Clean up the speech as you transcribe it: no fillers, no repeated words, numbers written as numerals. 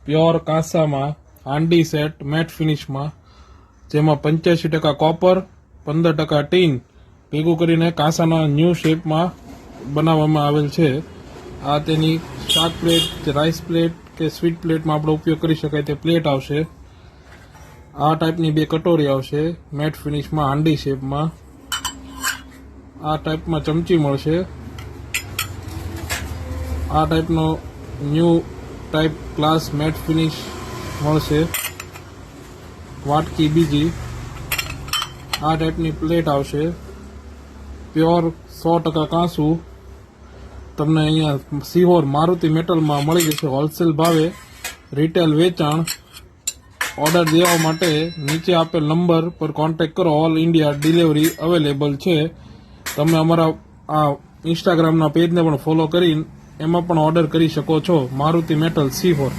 Pure કાંસામાં હાંડી set mat ફિનિશમાં, જેમાં 85% copper, 15% tin ભેગું કરીને કાંસાના ન્યૂ શેપમાં બનાવવામાં આવેલ છે. આ તેની શાક પ્લેટ, રાઈસ પ્લેટ કે સ્વીટ પ્લેટમાં આપણે ઉપયોગ કરી શકાય તે પ્લેટ આવશે. આ ટાઈપની 2 કટોરી આવશે મેટ ફિનિશમાં હાંડી શેપમાં. આ ટાઈપમાં ચમચી મળશે. આ ટાઈપનો new type glass matte finish મળશે. વાટકી બીજી. આ ટાઈપની પ્લેટ આવશે. પ્યોર 100% કાંસું તમને અહીંયા સિહોર મારુતિ મેટલમાં મળી જશે હોલસેલ ભાવે. રિટેલ વેચાણ. ઓર્ડર દેવા માટે નીચે આપેલ નંબર પર કોન્ટેક્ટ કરો. ઓલ ઇન્ડિયા ડિલિવરી અવેલેબલ છે. તમે અમારા આ ઇન્સ્ટાગ્રામના પેજને પણ ફોલો કરી એમાં પણ ઓર્ડર કરી શકો છો. મારુતિ મેટલ સિહોર.